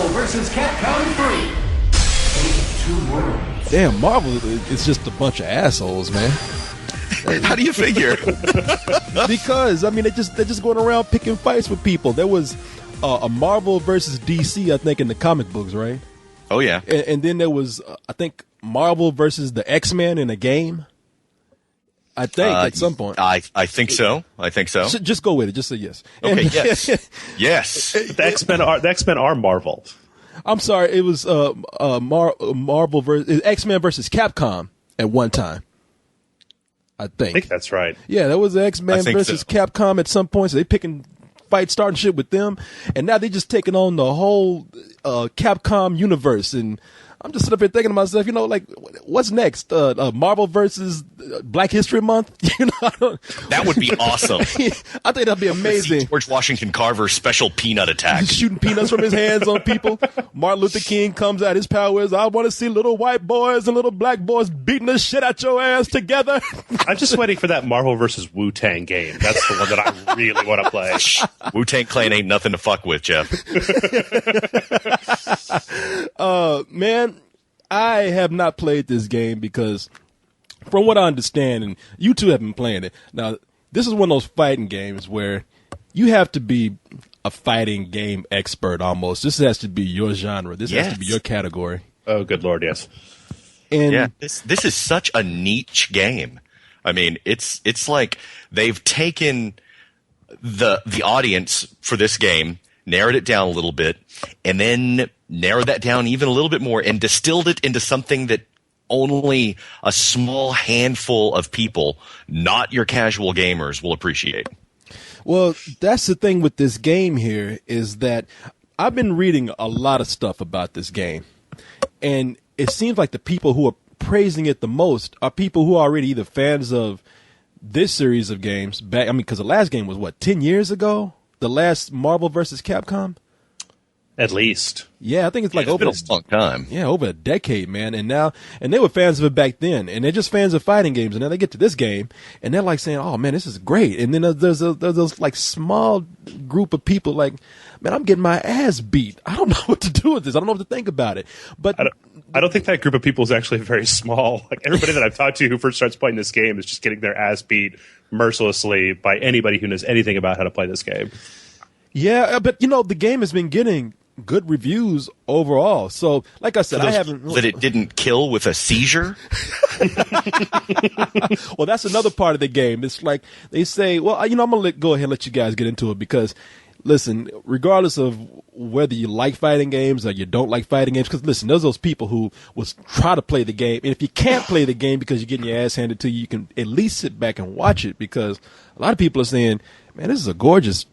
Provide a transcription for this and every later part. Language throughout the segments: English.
Marvel vs. Capcom 3. Two worlds. Damn, Marvel is just a bunch of assholes, man. How do you figure? Because I mean, they're just going around picking fights with people. There was a Marvel versus DC, I think, in the comic books, right? Oh yeah, and then there was, I think, Marvel versus the X-Men in a game. I think at some point. I think so. Just go with it. Just say yes. Okay. Yes. Yes. The X-Men are Marvel. I'm sorry. It was Marvel versus X-Men versus Capcom at one time. I think that's right. Yeah, that was X-Men versus Capcom at some point. So they picking fight, starting shit with them, and now they just taking on the whole Capcom universe. And I'm just sitting up here thinking to myself, you know, like, what's next? Marvel versus Black History Month? You know, that would be awesome. I think that'd be amazing. George Washington Carver's special peanut attack. He's shooting peanuts from his hands on people. Martin Luther King comes out. His power is, I want to see little white boys and little black boys beating the shit out your ass together. I'm just waiting for that Marvel versus Wu-Tang game. That's the one that I really want to play. Wu-Tang Clan ain't nothing to fuck with, Jeff. Man, I have not played this game because, from what I understand, and you two have been playing it. Now, this is one of those fighting games where you have to be a fighting game expert almost. This has to be your genre. This has to be your category. Oh, good Lord, yes. And yeah, this is such a niche game. I mean, it's like they've taken the audience for this game, narrowed it down a little bit, and then narrowed that down even a little bit more and distilled it into something that only a small handful of people, not your casual gamers, will appreciate. Well, that's the thing with this game here is that I've been reading a lot of stuff about this game, and it seems like the people who are praising it the most are people who are already either fans of this series of games back. I mean, because the last game was what, 10 years ago? The last Marvel versus Capcom? At least. Yeah, I think it's like over a long time. Yeah, over a decade, man. And they were fans of it back then, and they're just fans of fighting games. And now they get to this game, and they're like saying, "Oh man, this is great." And then there's those like small group of people like, "Man, I'm getting my ass beat. I don't know what to do with this. I don't know what to think about it." But I don't think that group of people is actually very small. Like everybody that I've talked to who first starts playing this game is just getting their ass beat mercilessly by anybody who knows anything about how to play this game. Yeah, but you know, the game has been getting good reviews overall. So, like I said, I haven't that it didn't kill with a seizure. Well, that's another part of the game. It's like they say, well, you know, I'm gonna go ahead and let you guys get into it because, listen, regardless of whether you like fighting games or you don't like fighting games, because listen, there's those people who will try to play the game, and if you can't play the game because you're getting your ass handed to you, you can at least sit back and watch it because a lot of people are saying, man, this is a gorgeous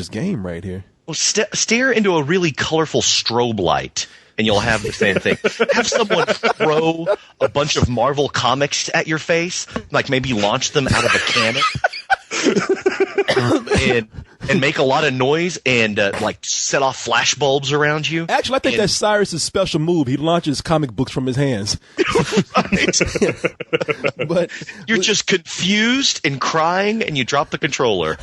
game right here. Well, stare into a really colorful strobe light, and you'll have the same thing. Have someone throw a bunch of Marvel comics at your face, like maybe launch them out of a cannon, and make a lot of noise and like set off flash bulbs around you. Actually, I think that's Cyrus's special move. He launches comic books from his hands. But you're just confused and crying, and you drop the controller.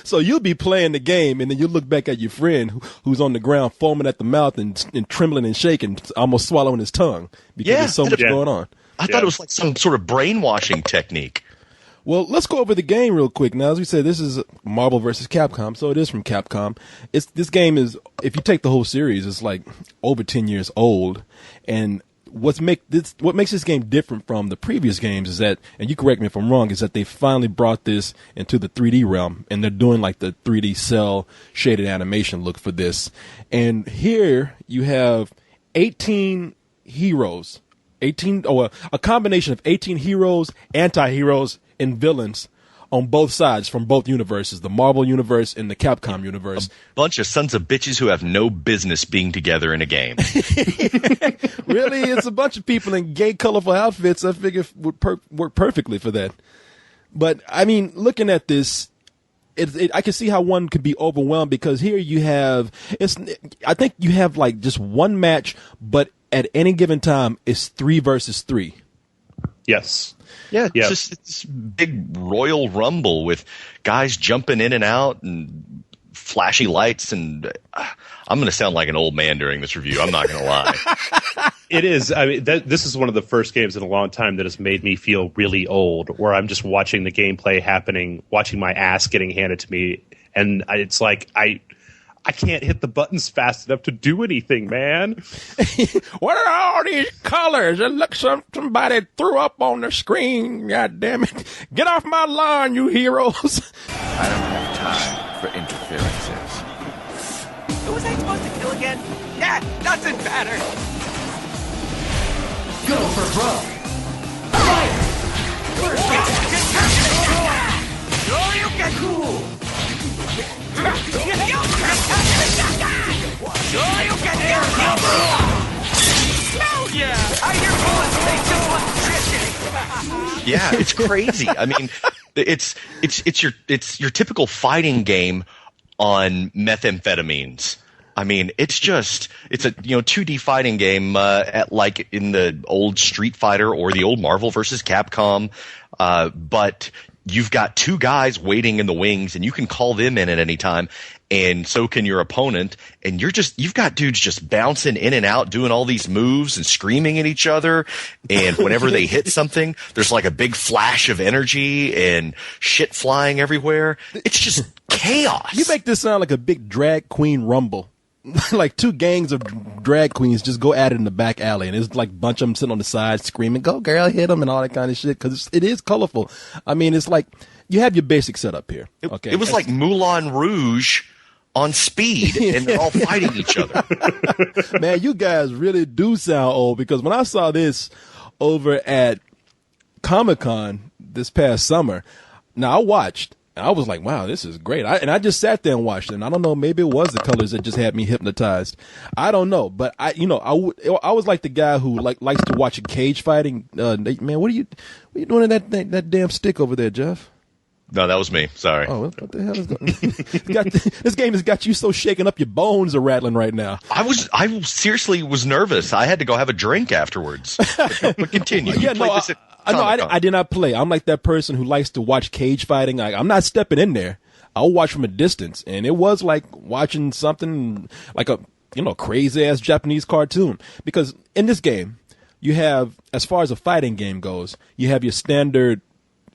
So you'll be playing the game, and then you look back at your friend who's on the ground, foaming at the mouth and trembling and shaking, almost swallowing his tongue because there's so much going on. I thought it was like some sort of brainwashing technique. Well, let's go over the game real quick. Now, as we said, this is Marvel versus Capcom, so it is from Capcom. This game is, if you take the whole series, it's like over 10 years old. And what makes this game different from the previous games is that, and you correct me if I'm wrong, is that they finally brought this into the 3D realm, and they're doing like the 3D cell shaded animation look for this. And here you have 18 heroes, a combination of 18 heroes, anti-heroes, and villains on both sides from both universes, the Marvel universe and the Capcom universe. A bunch of sons of bitches who have no business being together in a game. Really? It's a bunch of people in gay, colorful outfits I figure would work perfectly for that. But, I mean, looking at this, I can see how one could be overwhelmed because here you have, I think you have like just one match, but at any given time, it's 3 versus 3. Yes. Yeah, it's just this big Royal Rumble with guys jumping in and out and flashy lights, and I'm going to sound like an old man during this review. I'm not going to lie. It is. I mean, this is one of the first games in a long time that has made me feel really old, where I'm just watching the gameplay happening, watching my ass getting handed to me, and it's like I can't hit the buttons fast enough to do anything, man. What are all these colors? It looks like somebody threw up on the screen. God damn it. Get off my lawn, you heroes. I don't have time for interferences. Who was I supposed to kill again? Yeah, doesn't matter. Go for broke. Fire! First Oh, you get cool. Oh, you get Oh, yeah. I hear bullets. They just want Yeah, it's crazy. I mean, it's your typical fighting game on methamphetamines. I mean, it's a 2D fighting game at like in the old Street Fighter or the old Marvel versus Capcom, but you've got two guys waiting in the wings, and you can call them in at any time, and so can your opponent. And you've got dudes just bouncing in and out, doing all these moves and screaming at each other. And whenever they hit something, there's like a big flash of energy and shit flying everywhere. It's just chaos. You make this sound like a big drag queen rumble. Like two gangs of drag queens just go at it in the back alley, and it's like a bunch of them sitting on the side screaming, "Go girl, hit them," and all that kind of shit, because it is colorful. I mean, it's like you have your basic setup here. Okay, It was like Moulin Rouge on speed, and they're all fighting each other. Man, you guys really do sound old, because when I saw this over at Comic-Con this past summer, now I watched. I was like, wow, this is great. I just sat there and watched it. And I don't know, maybe it was the colors that just had me hypnotized. I don't know. But I was like the guy who likes to watch a cage fighting. Man, what are you doing in that damn stick over there, Jeff? No, that was me. Sorry. Oh, what the hell is going this game has got you so shaken up your bones are rattling right now. I seriously was nervous. I had to go have a drink afterwards. But continue. Yeah, no, I did not play. I'm like that person who likes to watch cage fighting. I'm not stepping in there. I'll watch from a distance, and it was like watching something like a crazy ass Japanese cartoon. Because in this game, you have, as far as a fighting game goes, you have your standard,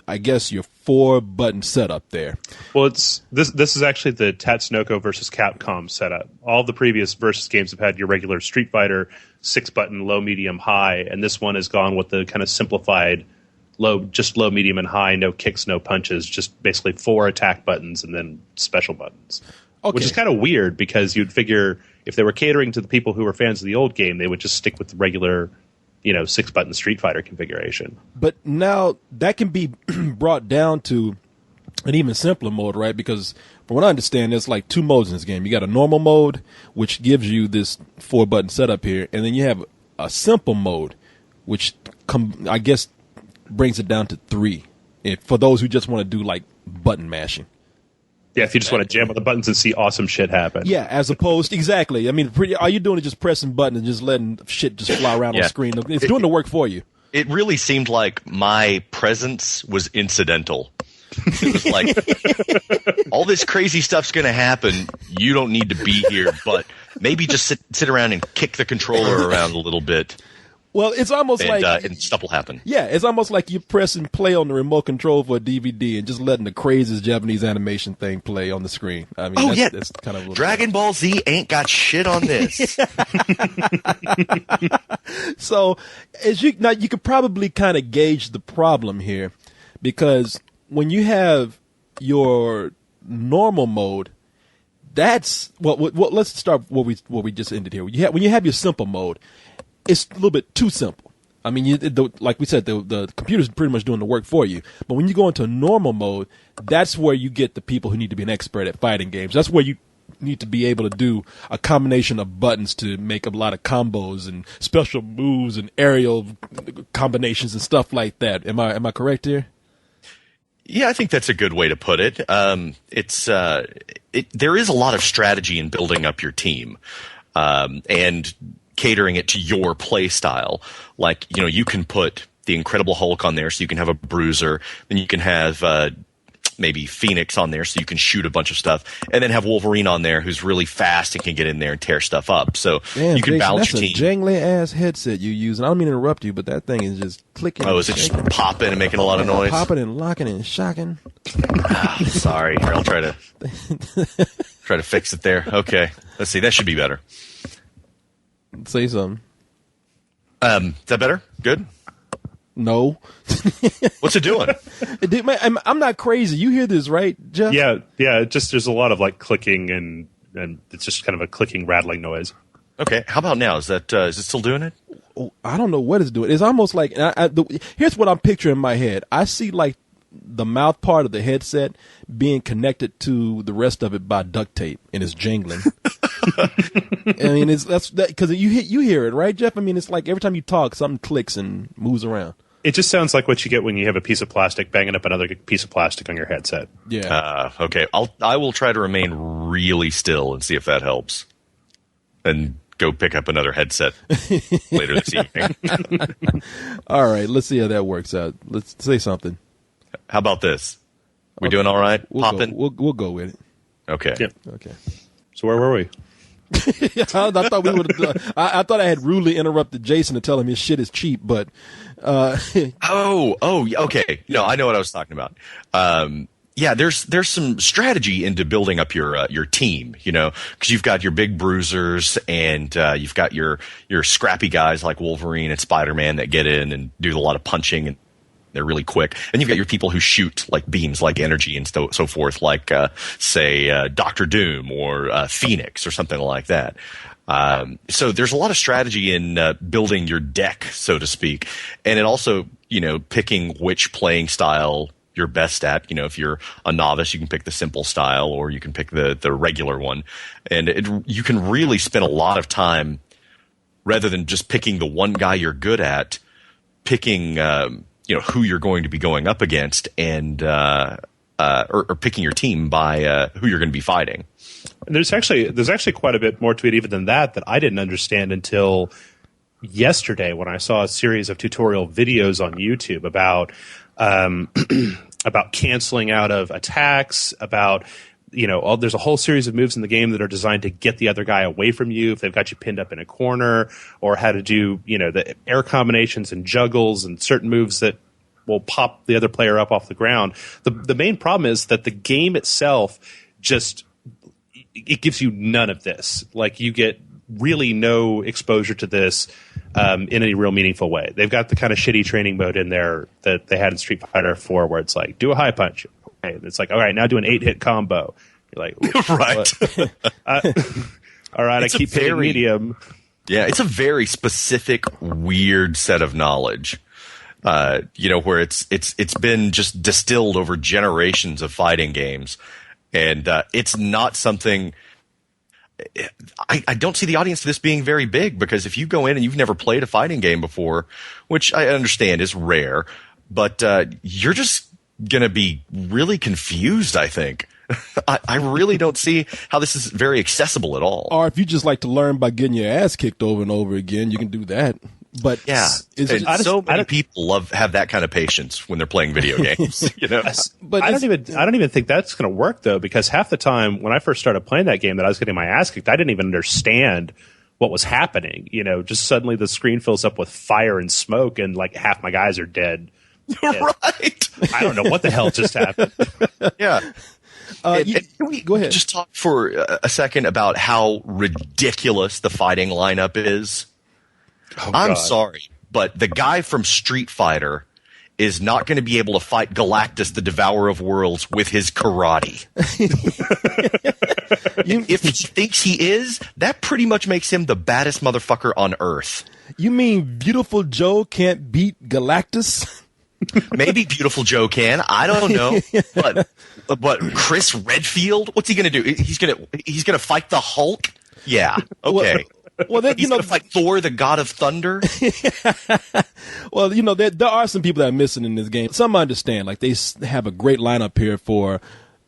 I guess, your 4-button setup there. Well, this is actually the Tatsunoko versus Capcom setup. All the previous versus games have had your regular Street Fighter 6-button low, medium, high, and this one has gone with the kind of simplified low, medium, and high. No kicks, no punches, just basically 4 attack buttons and then special buttons. Okay. Which is kind of weird, because you'd figure if they were catering to the people who were fans of the old game, they would just stick with the regular 6-button Street Fighter configuration. But now that can be brought down to an even simpler mode, right? Because from what I understand, there's like 2 modes in this game. You got a normal mode, which gives you this 4-button setup here, and then you have a simple mode, which I guess brings it down to 3. For those who just want to do like button mashing. Yeah, if you just want to jam on the buttons and see awesome shit happen. Yeah, as opposed, exactly. I mean, all you doing is just pressing buttons and just letting shit just fly around on the screen. It's doing the work for you. It really seemed like my presence was incidental. It was like, all this crazy stuff's going to happen. You don't need to be here, but maybe just sit around and kick the controller around a little bit. Well, it's almost and stuff will happen. Yeah, it's almost like you're pressing play on the remote control for a DVD and just letting the craziest Japanese animation thing play on the screen. I mean, that's kind of Dragon Ball Z ain't got shit on this. So, you could probably kind of gauge the problem here, because when you have your normal mode, that's well. Let's start what we just ended here. When you have your simple mode, it's a little bit too simple. I mean, like we said, the computer's pretty much doing the work for you. But when you go into normal mode, that's where you get the people who need to be an expert at fighting games. That's where you need to be able to do a combination of buttons to make a lot of combos and special moves and aerial combinations and stuff like that. Am I correct here? Yeah, I think that's a good way to put it. There is a lot of strategy in building up your team, and catering it to your play style. Like, you can put the Incredible Hulk on there, so you can have a bruiser. Then you can have maybe Phoenix on there so you can shoot a bunch of stuff, and then have Wolverine on there who's really fast and can get in there and tear stuff up. So Damn, you can Jason, balance your that's team. a jangly ass headset you use, and I don't mean to interrupt you, but that thing is just clicking. Oh, is it just popping and making a lot of noise? Popping and locking and shocking. Sorry, here, I'll try to fix it there. Okay, let's see. That should be better. Say something. Is that better? Good. No. What's it doing? I'm not crazy. You hear this, right, Jeff? Yeah. Just there's a lot of like clicking and it's just kind of a clicking, rattling noise. Okay, how about now? Is it still doing it? Oh, I don't know what it's doing. It's almost like here's what I'm picturing in my head. I see like the mouth part of the headset being connected to the rest of it by duct tape, and it's jingling. I mean, that's because you hear it, right, Jeff? I mean, it's like every time you talk, something clicks and moves around. It just sounds like what you get when you have a piece of plastic banging up another piece of plastic on your headset. Yeah. Okay. I will try to remain really still and see if that helps, and go pick up another headset later this evening. All right, let's see how that works out. Let's say something. How about this? We doing all right? Popping? We'll go with it. Okay. Yeah. Okay. So where were we? I thought we would have. I thought I had rudely interrupted Jason to tell him his shit is cheap, but. Okay. No, I know what I was talking about. Yeah, there's some strategy into building up your team, because you've got your big bruisers and you've got your scrappy guys like Wolverine and Spider-Man that get in and do a lot of punching, and they're really quick. And you've got your people who shoot like beams, like energy and so forth, like say Doctor Doom or Phoenix or something like that. So there's a lot of strategy in building your deck, so to speak, and it also picking which playing style you're best at. If you're a novice, you can pick the simple style, or you can pick the regular one, and you can really spend a lot of time rather than just picking the one guy you're good at, picking who you're going to be going up against, and or picking your team by who you're going to be fighting. And there's actually quite a bit more to it even than that I didn't understand until yesterday when I saw a series of tutorial videos on YouTube about about canceling out of attacks, about there's a whole series of moves in the game that are designed to get the other guy away from you if they've got you pinned up in a corner, or how to do the air combinations and juggles and certain moves that will pop the other player up off the ground. The main problem is that the game itself it gives you none of this. Like, you get really no exposure to this in any real meaningful way. They've got the kind of shitty training mode in there that they had in Street Fighter 4 where it's like, do a high punch. Okay. It's like, all right, now do an 8-hit combo. You're like, right. All right, It's I keep hitting medium. Yeah, it's a very specific, weird set of knowledge. Where it's been just distilled over generations of fighting games. And it's not something I don't see the audience for this being very big, because if you go in and you've never played a fighting game before, which I understand is rare, but you're just going to be really confused, I think. I really don't see how this is very accessible at all. Or if you just like to learn by getting your ass kicked over and over again, you can do that. But yeah, so many people have that kind of patience when they're playing video games. But I don't even think that's going to work, though, because half the time when I first started playing that game that I was getting my ass kicked, I didn't even understand what was happening. Just suddenly the screen fills up with fire and smoke, and like half my guys are dead. Right? I don't know what the hell just happened. Yeah. Can we go ahead? Just talk for a second about how ridiculous the fighting lineup is. Oh, I'm God. sorry, but the guy from Street Fighter is not going to be able to fight Galactus, the Devourer of Worlds, with his karate. If he thinks he is, that pretty much makes him the baddest motherfucker on Earth. You mean Beautiful Joe can't beat Galactus? Maybe Beautiful Joe can. I don't know. But Chris Redfield, what's he going to do? He's going to fight the Hulk? Yeah. Okay. Well, he's going to fight Thor, the God of Thunder. Well, there are some people that are missing in this game. Some understand, like they have a great lineup here for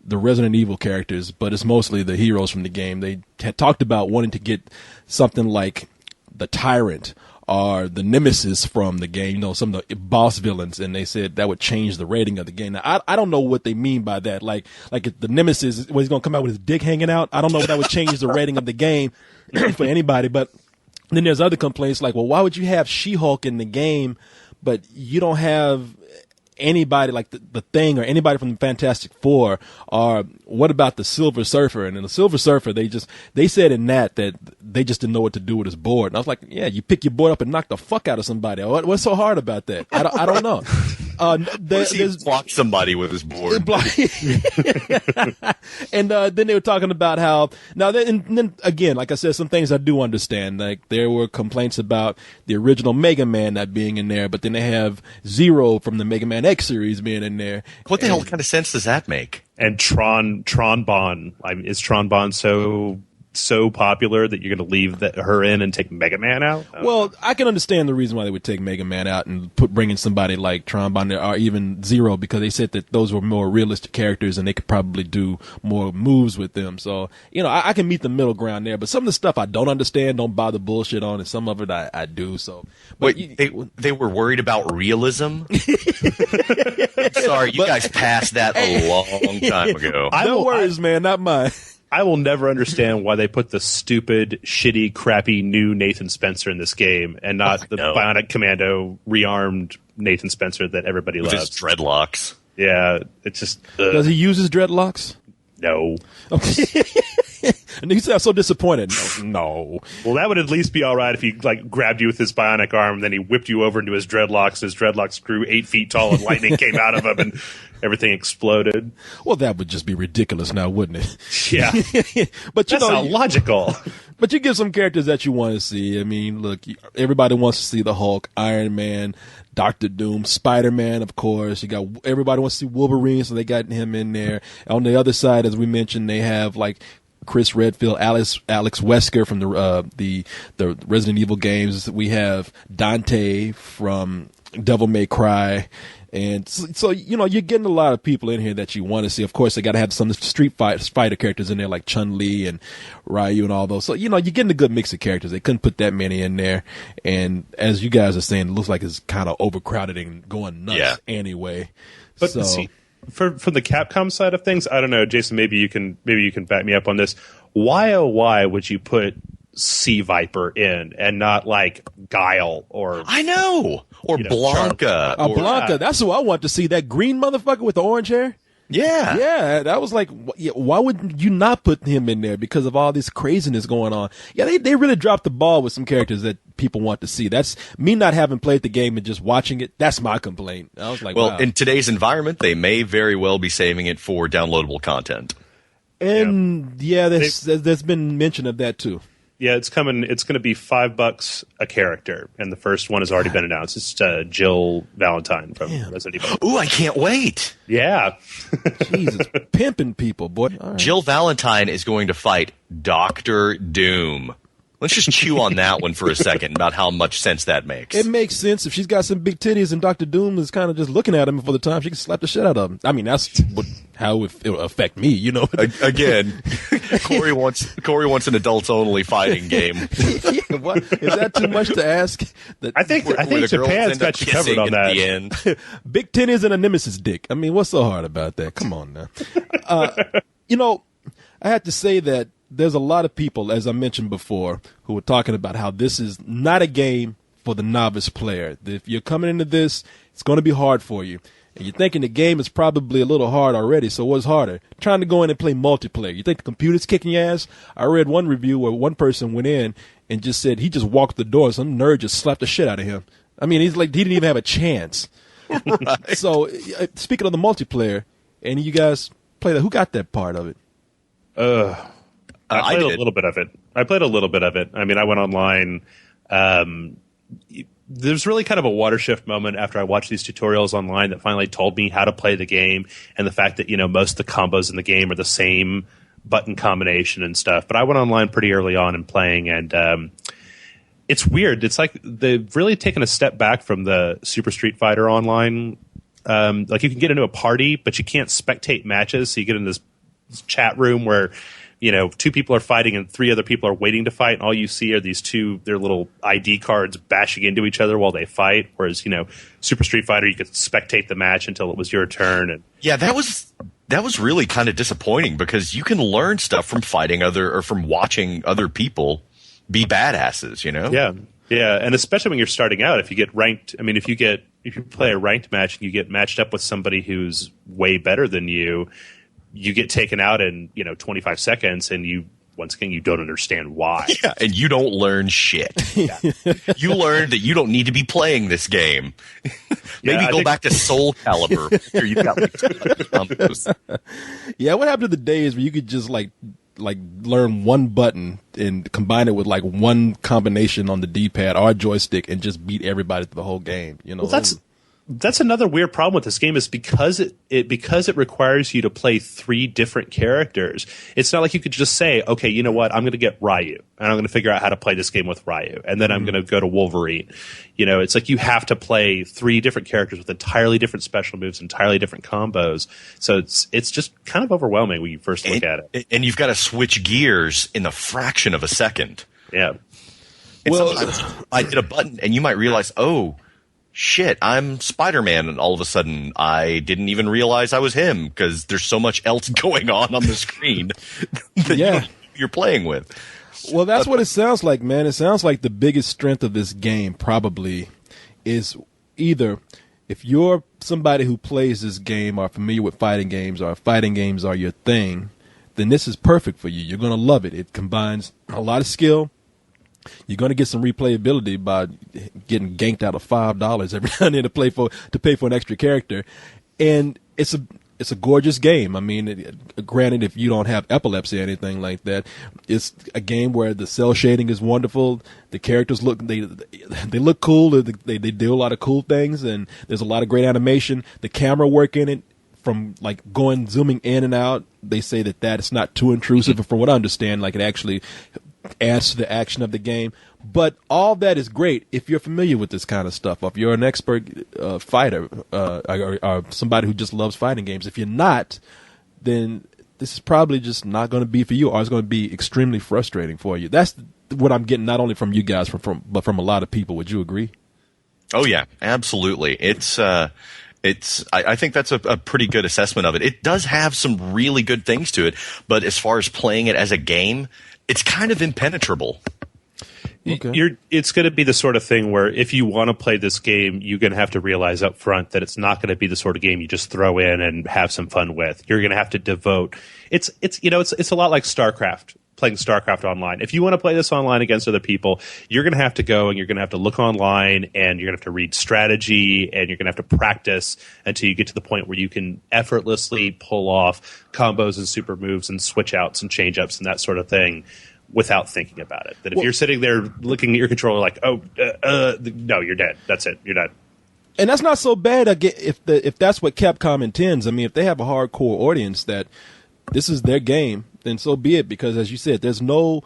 the Resident Evil characters, but it's mostly the heroes from the game. They had talked about wanting to get something like the Tyrant are the nemesis from the game, some of the boss villains, and they said that would change the rating of the game. Now, I don't know what they mean by that. Like if the nemesis, when he's going to come out with his dick hanging out, I don't know if that would change the rating of the game for anybody. But then there's other complaints like, well, why would you have She-Hulk in the game, but you don't have anybody like the Thing or anybody from the Fantastic Four? Or what about the Silver Surfer? And in the Silver Surfer, they said in that they just didn't know what to do with his board. And I was like, yeah, you pick your board up and knock the fuck out of somebody. What's so hard about that? I don't know. He blocked somebody with his board. And then they were talking about how then again, like I said, some things I do understand. Like there were complaints about the original Mega Man not being in there, but then they have Zero from the Mega Man X series being in there. What the hell kind of sense does that make? And Tron Bonne. Is Tron Bonne so popular that you're going to leave her in and take Mega Man out? Well, I can understand the reason why they would take Mega Man out and bring in somebody like Tron Bonne or even Zero, because they said that those were more realistic characters and they could probably do more moves with them. So, I can meet the middle ground there, but some of the stuff I don't understand, don't bother bullshit on, and some of it I do. So, but they were worried about realism? Sorry, you guys passed that a long time ago. No worries, man, not mine. I will never understand why they put the stupid, shitty, crappy new Nathan Spencer in this game and not the Bionic Commando rearmed Nathan Spencer that everybody with loves. His dreadlocks. Yeah, it's just... Does he use his dreadlocks? No. Okay. And you sound so disappointed. No. Well, that would at least be all right if he grabbed you with his bionic arm, then he whipped you over into his dreadlocks. His dreadlocks grew 8 feet tall and lightning came out of him and everything exploded. Well, that would just be ridiculous now, wouldn't it? Yeah. But that's not logical. But you give some characters that you want to see. I mean, look, everybody wants to see the Hulk, Iron Man, Doctor Doom, Spider-Man, of course. Everybody wants to see Wolverine, so they got him in there. On the other side, as we mentioned, they have Chris Redfield, Alex Wesker from the Resident Evil games. We have Dante from Devil May Cry. And so you're getting a lot of people in here that you want to see. Of course, they got to have some Street Fighter characters in there like Chun-Li and Ryu and all those. So, you're getting a good mix of characters. They couldn't put that many in there. And as you guys are saying, it looks like it's kind of overcrowded and going nuts anyway. But see, from the Capcom side of things, I don't know, Jason, maybe you can back me up on this. Why would you put Sea Viper in and not Guile or I know or Blanca? Blanca, that's who I want to see. That green motherfucker with the orange hair. Yeah, that was why would you not put him in there because of all this craziness going on? Yeah, they really dropped the ball with some characters that people want to see. That's me not having played the game and just watching it. That's my complaint. I was like, wow. In today's environment, they may very well be saving it for downloadable content. And there's been mention of that too. Yeah, it's coming. It's going to be $5 a character, and the first one has already been announced. It's Jill Valentine from Resident Evil. Ooh, I can't wait! Yeah, Jesus, pimping people, boy. Right. Jill Valentine is going to fight Dr. Doom. Let's just chew on that one for a second about how much sense that makes. It makes sense. If she's got some big titties and Dr. Doom is kind of just looking at him for the time, she can slap the shit out of him. I mean, that's how it will affect me, Again, Corey wants an adults-only fighting game. What? Is that too much to ask? I think Japan's got you covered on that. The end. Big titties and a nemesis dick. I mean, what's so hard about that? Come on now. I have to say that there's a lot of people, as I mentioned before, who are talking about how this is not a game for the novice player. If you're coming into this, it's going to be hard for you. And you're thinking the game is probably a little hard already, so what's harder? Trying to go in and play multiplayer. You think the computer's kicking your ass? I read one review where one person went in and just said he just walked the door. Some nerd just slapped the shit out of him. I mean, he didn't even have a chance. Right. So, speaking of the multiplayer, and you guys play that, who got that part of it? I played a little bit of it. I mean, I went online. There's really kind of a water shift moment after I watched these tutorials online that finally told me how to play the game, and the fact that, most of the combos in the game are the same button combination and stuff. But I went online pretty early on in playing, and it's weird. It's like they've really taken a step back from the Super Street Fighter Online. You can get into a party, but you can't spectate matches. So you get in this chat room where two people are fighting and three other people are waiting to fight, and all you see are these their little ID cards bashing into each other while they fight. Whereas, Super Street Fighter, you could spectate the match until it was your turn. And yeah, that was really kind of disappointing because you can learn stuff from from watching other people be badasses, Yeah, and especially when you're starting out, if you get ranked, if you play a ranked match and you get matched up with somebody who's way better than you get taken out in 25 seconds, and once again you don't understand why. Yeah, and you don't learn shit. Yeah. You learn that you don't need to be playing this game. Maybe go back to Soul Calibur. Here you've got combos. Yeah, what happened to the days where you could just like learn one button and combine it with like one combination on the D-pad or joystick and just beat everybody through the whole game? Well, that's another weird problem with this game is because it requires you to play three different characters. It's not like you could just say, okay, you know what, I'm going to get Ryu and I'm going to figure out how to play this game with Ryu, and then I'm going to go to Wolverine. It's like you have to play three different characters with entirely different special moves, entirely different combos. So it's just kind of overwhelming when you first look at it. And you've got to switch gears in the fraction of a second. Yeah. And sometimes I hit a button and you might realize, oh, shit, I'm Spider-Man, and all of a sudden I didn't even realize I was him because there's so much else going on the screen that you're playing with. Well, that's what it sounds like, man. It sounds like the biggest strength of this game probably is either if you're somebody who plays this game or familiar with fighting games or fighting games are your thing, then this is perfect for you. You're going to love it. It combines a lot of skill. You're going to get some replayability by getting ganked out of $5 every now and then to pay for an extra character, and it's a gorgeous game. Granted, if you don't have epilepsy or anything like that, it's a game where the cell shading is wonderful. The characters look look cool. They do a lot of cool things, and there's a lot of great animation. The camera work in it, from like zooming in and out, they say that it's not too intrusive. From what I understand, like it actually adds to the action of the game. But all that is great if you're familiar with this kind of stuff, or if you're an expert fighter or somebody who just loves fighting games. If you're not, then this is probably just not going to be for you, or it's going to be extremely frustrating for you. That's what I'm getting, not only from you guys, but from a lot of people. Would you agree? Oh yeah, absolutely. I think that's a pretty good assessment of it. It does have some really good things to it, but as far as playing it as a game, it's kind of impenetrable. Okay. It's going to be the sort of thing where if you want to play this game, you're going to have to realize up front that it's not going to be the sort of game you just throw in and have some fun with. You're going to have to devote. It's a lot like StarCraft. Playing StarCraft online. If you want to play this online against other people, you're going to have to go and you're going to have to look online, and you're going to have to read strategy, and you're going to have to practice until you get to the point where you can effortlessly pull off combos and super moves and switch outs and change ups and that sort of thing without thinking about it. That if you're sitting there looking at your controller like, no, you're dead. That's it. You're done. And that's not so bad if that's what Capcom intends. If they have a hardcore audience that this is their game, then so be it. Because as you said, there's no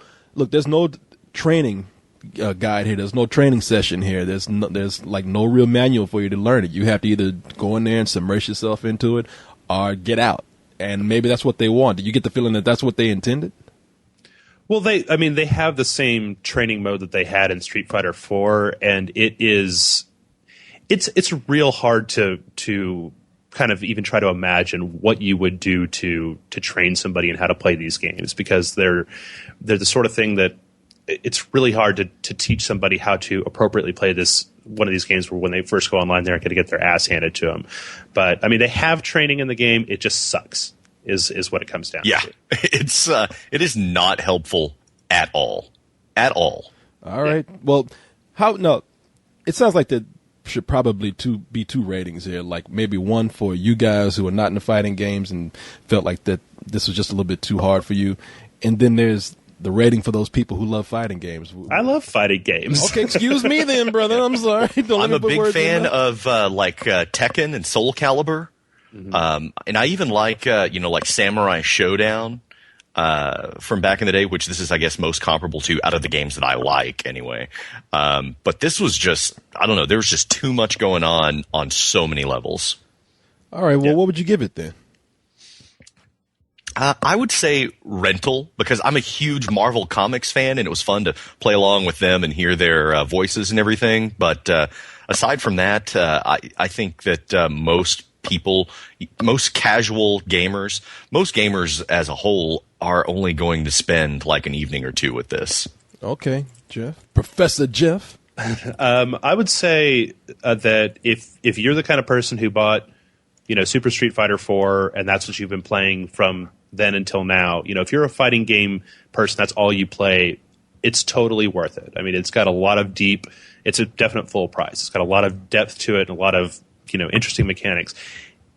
training guide here. There's no training session here. There's no real manual for you to learn it. You have to either go in there and submerge yourself into it, or get out. And maybe that's what they want. Did you get the feeling that that's what they intended? Well, they have the same training mode that they had in Street Fighter 4, and it's real hard to kind of even try to imagine what you would do to train somebody in how to play these games, because they're the sort of thing that it's really hard to teach somebody how to appropriately play one of these games where when they first go online, they're going to get their ass handed to them. But they have training in the game. It just sucks is what it comes down to. Yeah, it is not helpful at all. All right. Yeah. Well, it sounds like there should probably be two ratings here, like maybe one for you guys who are not into fighting games and felt like that this was just a little bit too hard for you, and then there's the rating for those people who love fighting games. I love fighting games. Okay, excuse me then, brother. I'm sorry. I'm a big fan of Tekken and Soul Calibur, and I even like Samurai Showdown from back in the day, which this is, I guess, most comparable to out of the games that I like anyway. But this was just, I don't know, there was just too much going on so many levels. All right, well, What would you give it then? I would say rental, because I'm a huge Marvel Comics fan, and it was fun to play along with them and hear their voices and everything. But aside from that, I think that most people, most casual gamers, most gamers as a whole are only going to spend like an evening or two with this. Okay, Jeff. Professor Jeff. I would say that if you're the kind of person who bought, Super Street Fighter 4, and that's what you've been playing from then until now, if you're a fighting game person, that's all you play, it's totally worth it. I mean, it's got a lot of it's a definite full price. It's got a lot of depth to it and a lot of, interesting mechanics.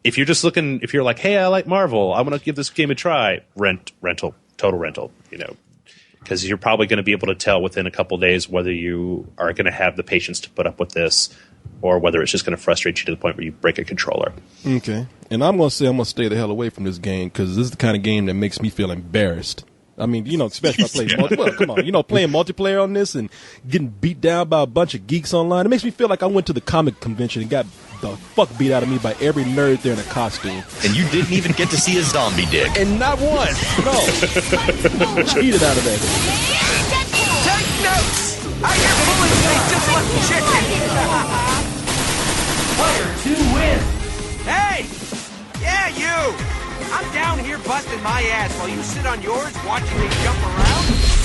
If you're just looking, if you're like, hey, I like Marvel, I want to give this game a try, total rental, because you're probably going to be able to tell within a couple days whether you are going to have the patience to put up with this or whether it's just going to frustrate you to the point where you break a controller. Okay. And I'm going to say I'm going to stay the hell away from this game because this is the kind of game that makes me feel embarrassed. I mean, especially if I play multiplayer. Come on, playing multiplayer on this and getting beat down by a bunch of geeks online. It makes me feel like I went to the comic convention and got the fuck beat out of me by every nerd there in a costume. And you didn't even get to see a zombie dick. And not one. No. Cheated out of that. Take notes! I hear pulling they just left chicken! Player 2 wins. Hey! Yeah, you! I'm down here busting my ass while you sit on yours watching me jump around?